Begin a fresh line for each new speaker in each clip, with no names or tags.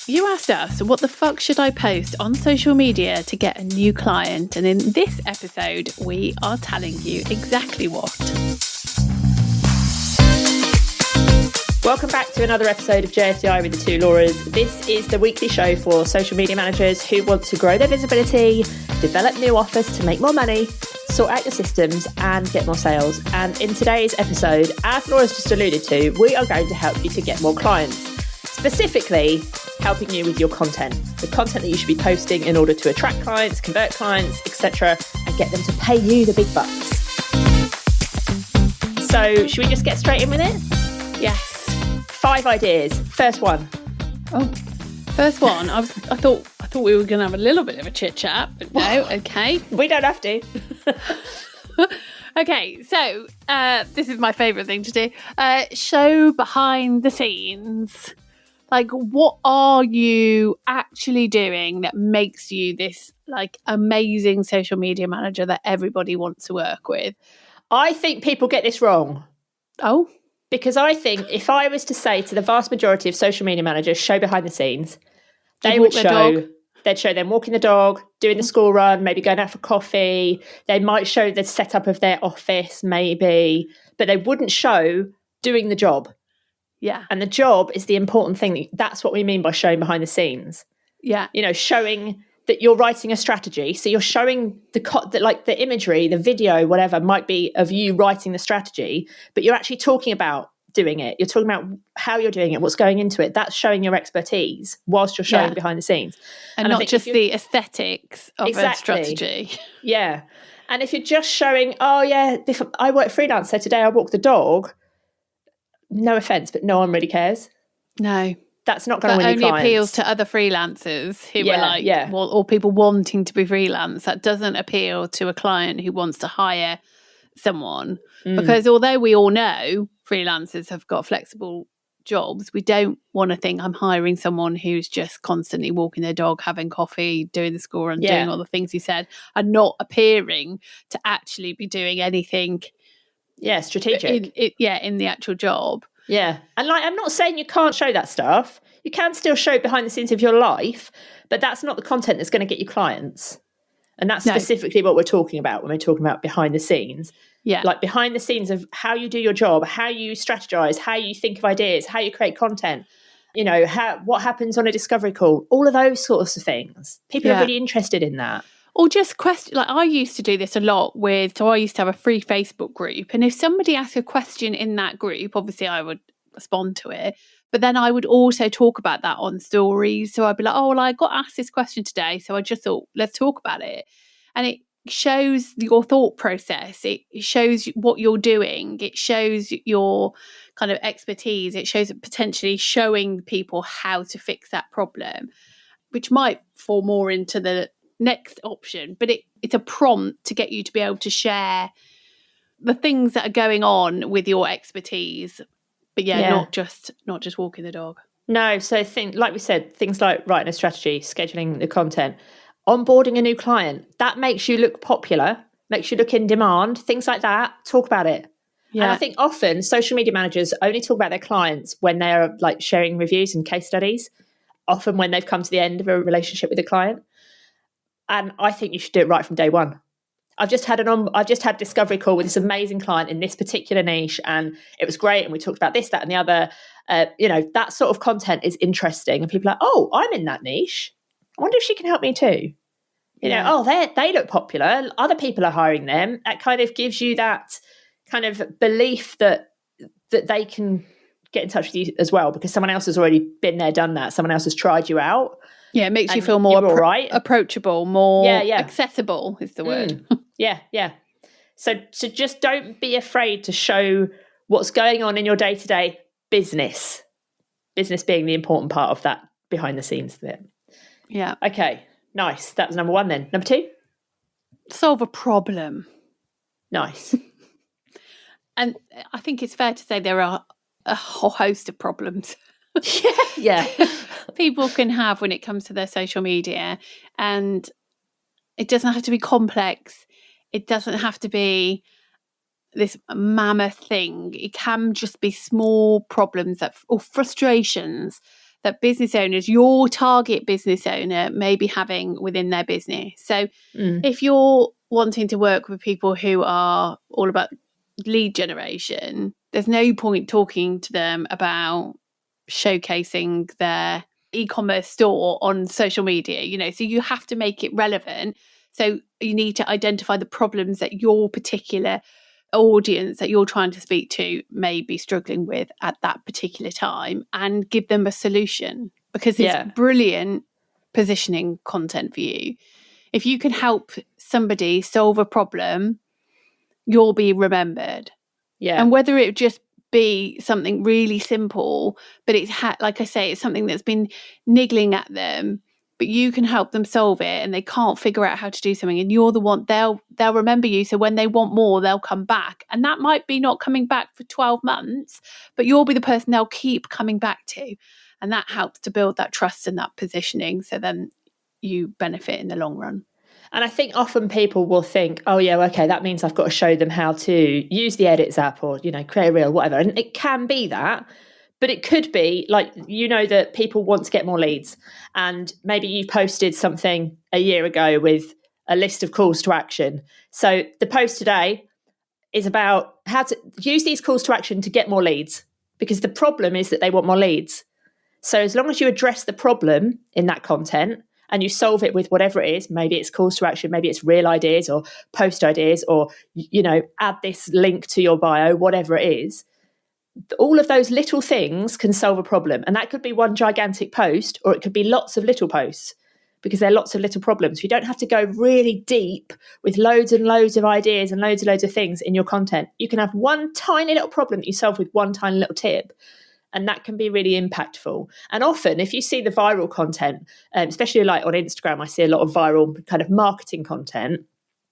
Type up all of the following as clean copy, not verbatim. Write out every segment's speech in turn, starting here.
You asked us, what the fuck should I post on social media to get a new client? And in this episode, we are telling you exactly what.
Welcome back to another episode of JFDI with the two Lauras. This is the weekly show for social media managers who want to grow their visibility, develop new offers to make more money, sort out your systems and get more sales. And in today's episode, as Laura's just alluded to, we are going to help you to get more clients. Specifically, helping you with your content, the content that you should be posting in order to attract clients, convert clients, etc., and get them to pay you the big bucks. So should we just get straight in with it?
Yes.
5 ideas. First one.
First one. I thought we were going to have a little bit of a chit chat, but no. Okay.
We don't have to.
Okay, so this is my favourite thing to do. Show behind the scenes. Like, what are you actually doing that makes you this like amazing social media manager that everybody wants to work with?
I think people get this wrong.
Oh?
Because I think if I was to say to the vast majority of social media managers, show behind the scenes, they'd show them walking the dog, doing the school run, maybe going out for coffee. They might show the setup of their office, maybe, but they wouldn't show doing the job.
Yeah.
And the job is the important thing. That's what we mean by showing behind the scenes.
Yeah.
You know, showing that you're writing a strategy. So you're showing the imagery, the video, whatever might be of you writing the strategy, but you're actually talking about doing it. You're talking about how you're doing it, what's going into it. That's showing your expertise whilst you're showing behind the scenes.
And not just the aesthetics of a strategy.
Yeah. And if you're just showing, if I work freelance, so today I walk the dog, no offence, but no one really cares.
No.
That's not going to win you clients.
That only appeals to other freelancers who are or people wanting to be freelance. That doesn't appeal to a client who wants to hire someone. Because although we all know freelancers have got flexible jobs, we don't want to think I'm hiring someone who's just constantly walking their dog, having coffee, doing the school and doing all the things you said, and not appearing to actually be doing anything
strategic
in the actual job.
Yeah. And I'm not saying you can't show that stuff. You can still show behind the scenes of your life, but that's not the content that's going to get you clients. And that's specifically what we're talking about when we're talking about behind the scenes.
Yeah.
Like behind the scenes of how you do your job, how you strategize, how you think of ideas, how you create content, you know, what happens on a discovery call, all of those sorts of things. People are really interested in that.
Or just question, like I used to do this a lot so I used to have a free Facebook group. And if somebody asked a question in that group, obviously I would respond to it. But then I would also talk about that on stories. So I'd be like, I got asked this question today. So I just thought, let's talk about it. And it shows your thought process. It shows what you're doing. It shows your kind of expertise. It shows potentially showing people how to fix that problem, which might fall more into the next option, but it's a prompt to get you to be able to share the things that are going on with your expertise, but not just walking the dog.
No, so like we said, things like writing a strategy, scheduling the content, onboarding a new client, that makes you look popular, makes you look in demand, things like that. Talk about it. And I think often social media managers only talk about their clients when they're like sharing reviews and case studies, often when they've come to the end of a relationship with a client. And I think you should do it right from day one. I've just had a discovery call with this amazing client in this particular niche, and it was great. And we talked about this, that, and the other. That sort of content is interesting, and people are like, "Oh, I'm in that niche. I wonder if she can help me too." They look popular. Other people are hiring them. That kind of gives you that kind of belief that they can get in touch with you as well, because someone else has already been there, done that. Someone else has tried you out.
Yeah, it makes you feel more approachable, more accessible is the word.
Yeah. So just don't be afraid to show what's going on in your day-to-day business. Business being the important part of that behind the scenes bit.
Yeah.
Okay, nice. That was number 1 then. Number 2? Solve
a problem.
Nice.
And I think it's fair to say there are a whole host of problems.
Yeah.
People can have when it comes to their social media, and it doesn't have to be complex. It doesn't have to be this mammoth thing. It can just be small problems or frustrations that business owners, your target business owner, may be having within their business. So if you're wanting to work with people who are all about lead generation, there's no point talking to them about showcasing their e-commerce store on social media, you know, so you have to make it relevant. So you need to identify the problems that your particular audience that you're trying to speak to may be struggling with at that particular time, and give them a solution, because it's brilliant positioning content for you. If you can help somebody solve a problem, you'll be remembered. And whether it just be something really simple, but it's like I say, it's something that's been niggling at them, but you can help them solve it, and they can't figure out how to do something, and you're the one, they'll remember you. So when they want more, they'll come back, and that might be not coming back for 12 months, but you'll be the person they'll keep coming back to, and that helps to build that trust and that positioning, so then you benefit in the long run.
And I think often people will think, oh yeah, okay, that means I've got to show them how to use the Edits app, or, you know, create a reel, whatever. And it can be that, but it could be like, you know, that people want to get more leads, and maybe you posted something a year ago with a list of calls to action. So the post today is about how to use these calls to action to get more leads, because the problem is that they want more leads. So as long as you address the problem in that content, and you solve it with whatever it is, maybe it's calls to action, maybe it's reel ideas or post ideas, or, you know, add this link to your bio, whatever it is, all of those little things can solve a problem. And that could be one gigantic post, or it could be lots of little posts, because there are lots of little problems. You don't have to go really deep with loads and loads of ideas and loads of things in your content. You can have one tiny little problem that you solve with one tiny little tip, and that can be really impactful. And often, if you see the viral content, especially like on Instagram, I see a lot of viral kind of marketing content.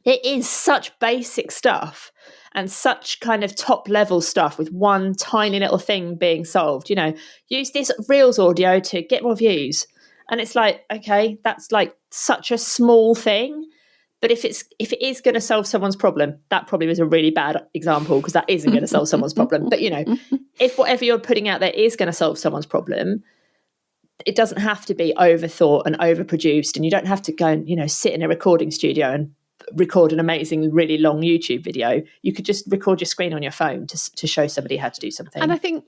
It is such basic stuff and such kind of top level stuff with one tiny little thing being solved. You know, use this Reels audio to get more views. And it's like, okay, that's like such a small thing. But if it is going to solve someone's problem, that probably was a really bad example, because that isn't going to solve someone's problem. But, you know, if whatever you're putting out there is going to solve someone's problem, it doesn't have to be overthought and overproduced. And you don't have to go and, you know, sit in a recording studio and record an amazing, really long YouTube video. You could just record your screen on your phone to show somebody how to do something.
And I think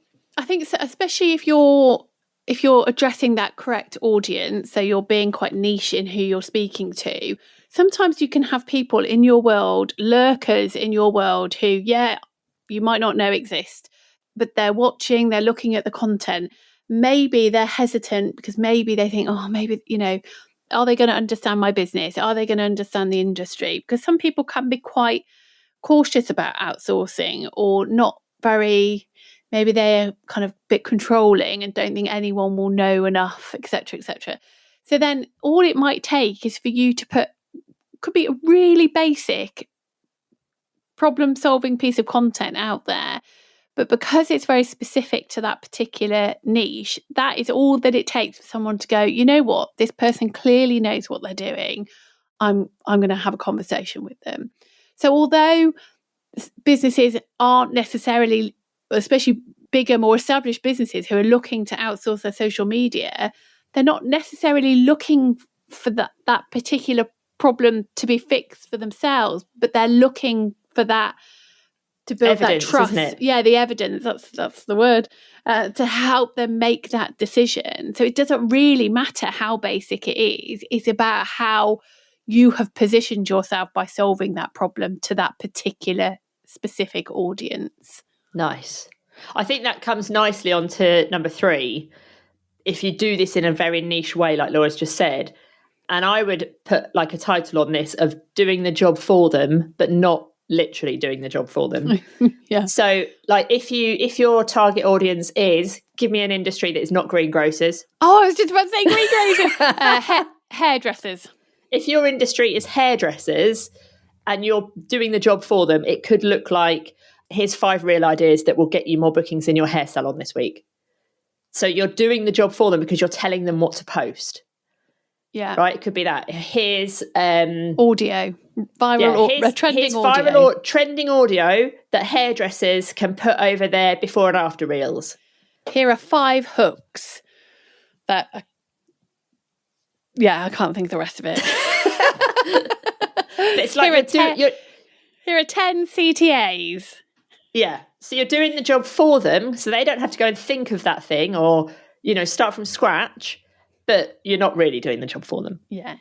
so, especially if you're addressing that correct audience, so you're being quite niche in who you're speaking to, sometimes you can have people in your world, lurkers in your world, who, you might not know exist, but they're watching, they're looking at the content. Maybe they're hesitant because maybe they think, oh, maybe, you know, are they going to understand my business? Are they going to understand the industry? Because some people can be quite cautious about outsourcing, or not very, maybe they're kind of a bit controlling and don't think anyone will know enough, etc., etc. So then all it might take is for you to put, could be a really basic problem-solving piece of content out there, but because it's very specific to that particular niche, that is all that it takes for someone to go, you know what, this person clearly knows what they're doing. I'm going to have a conversation with them. So although businesses aren't necessarily, especially bigger, more established businesses who are looking to outsource their social media, they're not necessarily looking for that particular problem to be fixed for themselves, but they're looking for that to build evidence, that trust.
Isn't it?
Yeah, the evidence, that's the word, to help them make that decision. So it doesn't really matter how basic it is. It's about how you have positioned yourself by solving that problem to that particular specific audience.
Nice. I think that comes nicely onto number 3. If you do this in a very niche way, like Laura's just said, and I would put like a title on this of doing the job for them, but not literally doing the job for them.
Yeah.
So like if your target audience is, give me an industry that is not greengrocers.
Oh, I was just about to say greengrocers. Hairdressers.
If your industry is hairdressers and you're doing the job for them, it could look like, here's 5 real ideas that will get you more bookings in your hair salon this week. So you're doing the job for them because you're telling them what to post.
Yeah.
Right? It could be that. Here's
audio. Viral trending audio.
Viral trending audio that hairdressers can put over their before and after reels.
Here are 5 hooks that. Yeah, I can't think of the rest of it.
It's like
here are 10 CTAs.
Yeah. So you're doing the job for them, so they don't have to go and think of that thing or, start from scratch, but you're not really doing the job for them.
Yeah.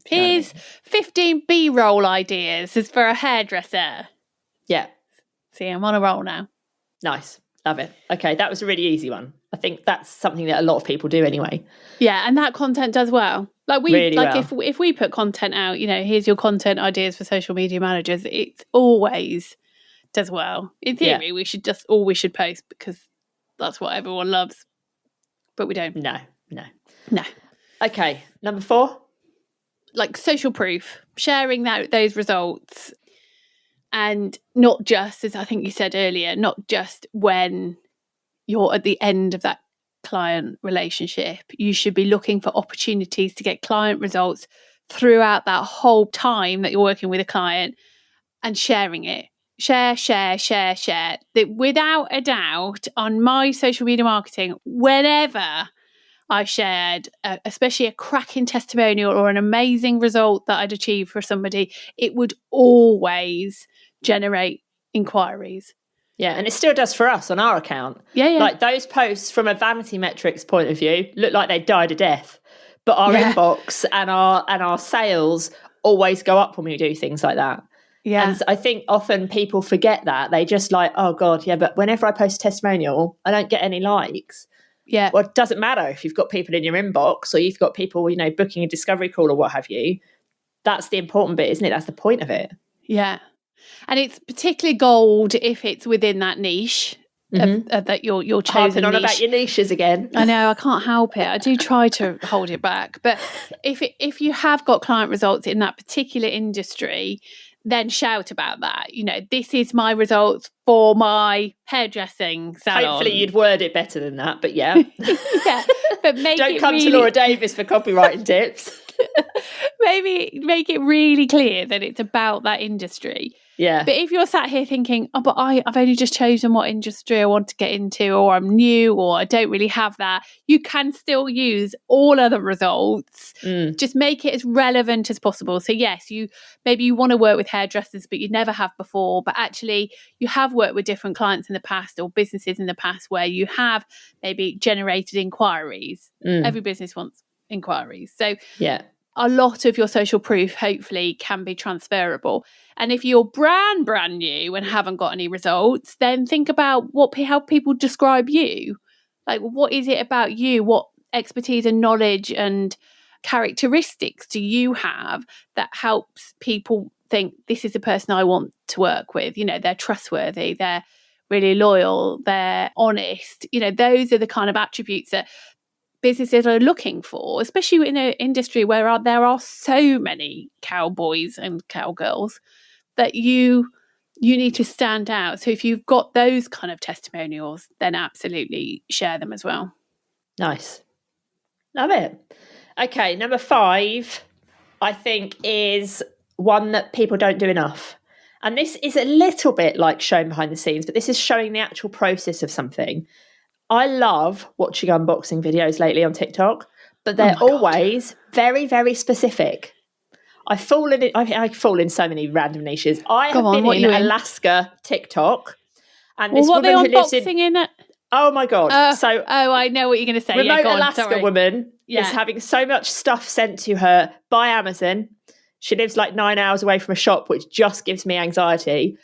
Here's 15 B-roll ideas as for a hairdresser.
Yeah.
See, I'm on a roll now.
Nice. Love it. Okay, that was a really easy one. I think that's something that a lot of people do anyway.
Yeah, and that content does well. If we put content out, here's your content ideas for social media managers, it always does well. In theory, we should post because that's what everyone loves. But we don't.
No.
Okay,
number 4.
Like social proof, sharing those results. And not just, as I think you said earlier, not just when you're at the end of that client relationship. You should be looking for opportunities to get client results throughout that whole time that you're working with a client and sharing it. Share. Without a doubt, on my social media marketing, whenever I shared, especially a cracking testimonial or an amazing result that I'd achieved for somebody, it would always generate inquiries.
Yeah, and it still does for us on our account.
Yeah.
Like those posts from a vanity metrics point of view look like they died a death, but our inbox and our sales always go up when we do things like that.
Yeah.
And I think often people forget that. They just like, oh God, yeah, but whenever I post a testimonial, I don't get any likes.
Yeah.
Well, it doesn't matter if you've got people in your inbox or you've got people, booking a discovery call or what have you. That's the important bit, isn't it? That's the point of it.
Yeah. And it's particularly gold if it's within that niche that you're chosen
Harping on
niche.
about your niches again.
I know, I can't help it. I do try to hold it back. But if you have got client results in that particular industry, then shout about that. This is my results for my hairdressing salon.
Hopefully you'd word it better than that, but yeah.
Yeah, but
don't come to Laura Davis for copywriting tips.
Maybe make it really clear that it's about that industry.
Yeah.
But if you're sat here thinking, oh, but I've only just chosen what industry I want to get into, or I'm new, or I don't really have that, you can still use all other results. Just make it as relevant as possible. So yes, maybe you want to work with hairdressers, but you never have before, but actually you have worked with different clients in the past or businesses in the past where you have maybe generated inquiries. Every business wants inquiries. So yeah, a lot of your social proof hopefully can be transferable. And if you're brand new and haven't got any results, then think about how people describe you. Like, what is it about you? What expertise and knowledge and characteristics do you have that helps people think this is the person I want to work with? They're trustworthy, they're really loyal, they're honest. Those are the kind of attributes that businesses are looking for, especially in an industry where there are so many cowboys and cowgirls, that you need to stand out. So if you've got those kind of testimonials, then absolutely share them as well.
Nice. Love it. Okay, number 5, I think, is one that people don't do enough. And this is a little bit like showing behind the scenes, but this is showing the actual process of something. I love watching unboxing videos lately on TikTok, but they're always very, very specific. I fall in so many random niches. I have been in Alaska TikTok, and this woman who lives in it. Oh my God!
I know what you're going to say.
Remote Alaska woman is having so much stuff sent to her by Amazon. She lives like 9 hours away from a shop, which just gives me anxiety.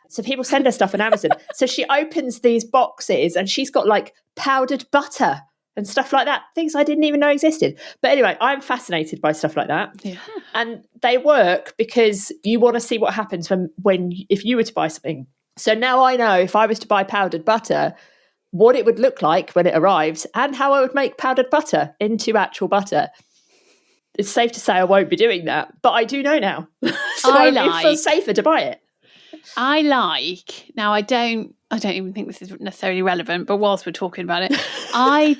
So people send her stuff on Amazon. So she opens these boxes and she's got like powdered butter and stuff like that. Things I didn't even know existed. But anyway, I'm fascinated by stuff like that. Yeah. And they work because you want to see what happens if you were to buy something. So now I know if I was to buy powdered butter, what it would look like when it arrives and how I would make powdered butter into actual butter. It's safe to say I won't be doing that, but I do know now. So I feel safer to buy it.
Now I don't even think this is necessarily relevant, but whilst we're talking about it, I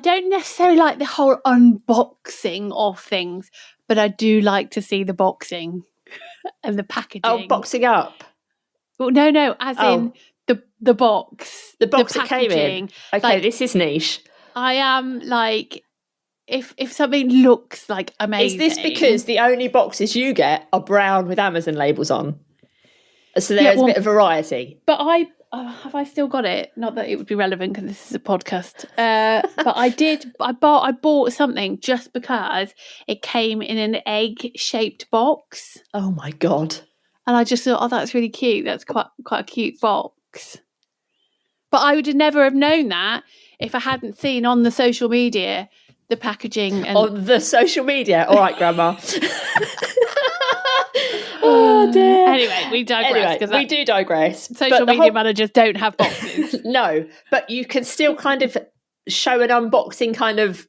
don't necessarily like the whole unboxing of things, but I do like to see the boxing and the packaging.
Oh, boxing up.
Well, no, as in the box.
The box it came in. Okay, this is niche.
I am like if something looks like amazing.
Is this because the only boxes you get are brown with Amazon labels on? So there's a bit of variety.
But have I still got it? Not that it would be relevant because this is a podcast. But I bought something just because it came in an egg-shaped box.
Oh my God.
And I just thought, that's really cute. That's quite a cute box. But I would have never have known that if I hadn't seen on the social media the packaging.
On the social media? All right, Grandma. Oh dear.
Anyway, we digress.
We do digress.
Social media managers don't have boxes.
No, but you can still kind of show an unboxing kind of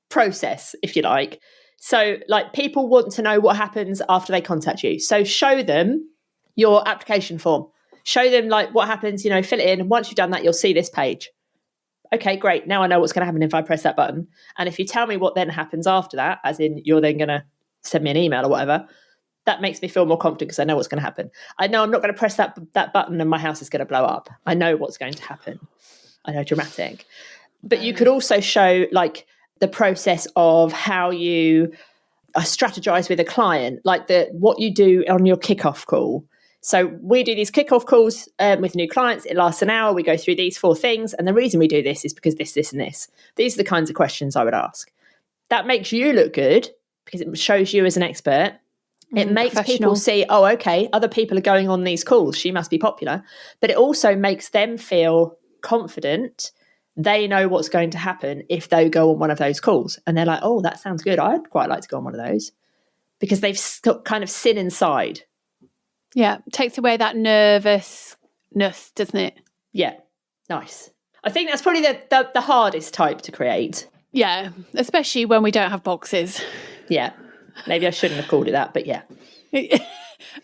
process, if you like. So, like, people want to know what happens after they contact you. So show them your application form. Show them, like, what happens, fill it in. And once you've done that, you'll see this page. Okay, great. Now I know what's going to happen if I press that button. And if you tell me what then happens after that, as in you're then going to send me an email or whatever, that makes me feel more confident because I know what's going to happen. I know I'm not going to press that button and my house is going to blow up. I know what's going to happen. I know, dramatic. But you could also show, like, the process of how you strategize with a client, like what you do on your kickoff call. So we do these kickoff calls with new clients. It lasts an hour. We go through these 4 things. And the reason we do this is because this, and this. These are the kinds of questions I would ask. That makes you look good because it shows you as an expert. It makes people see, oh, okay, other people are going on these calls. She must be popular. But it also makes them feel confident. They know what's going to happen if they go on one of those calls. And they're like, oh, that sounds good. I'd quite like to go on one of those. Because they've kind of seen inside.
Yeah, it takes away that nervousness, doesn't it?
Yeah, nice. I think that's probably the hardest type to create.
Yeah, especially when we don't have boxes.
Yeah. Maybe I shouldn't have called it that, but yeah.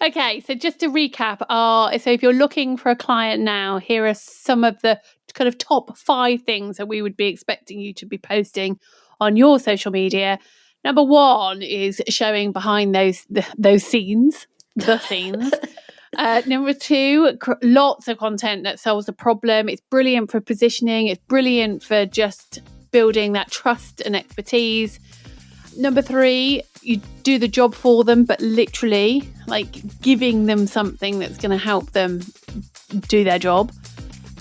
Okay, so just to recap, so if you're looking for a client now, here are some of the kind of top 5 things that we would be expecting you to be posting on your social media. Number 1 is showing behind those scenes, the scenes. Number 2, lots of content that solves a problem. It's brilliant for positioning. It's brilliant for just building that trust and expertise. Number 3, you do the job for them, but literally, like, giving them something that's going to help them do their job.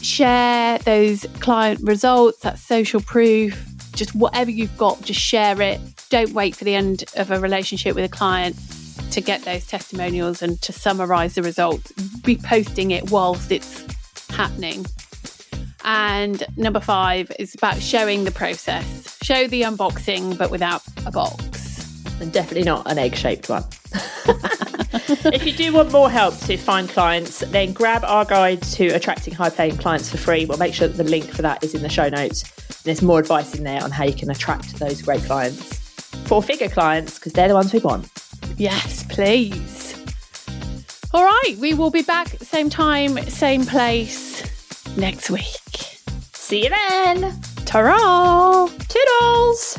Share those client results, that social proof, just whatever you've got, just share it. Don't wait for the end of a relationship with a client to get those testimonials and to summarize the results. Be posting it whilst it's happening. And number 5 is about showing the process. Show the unboxing, but without a box.
And definitely not an egg-shaped one. If you do want more help to find clients, then grab our guide to attracting high-paying clients for free. We'll make sure that the link for that is in the show notes. There's more advice in there on how you can attract those great clients. 4-figure clients, because they're the ones we want.
Yes, please. All right, we will be back same time, same place next week.
See you then.
Ta-ra!
Toodles!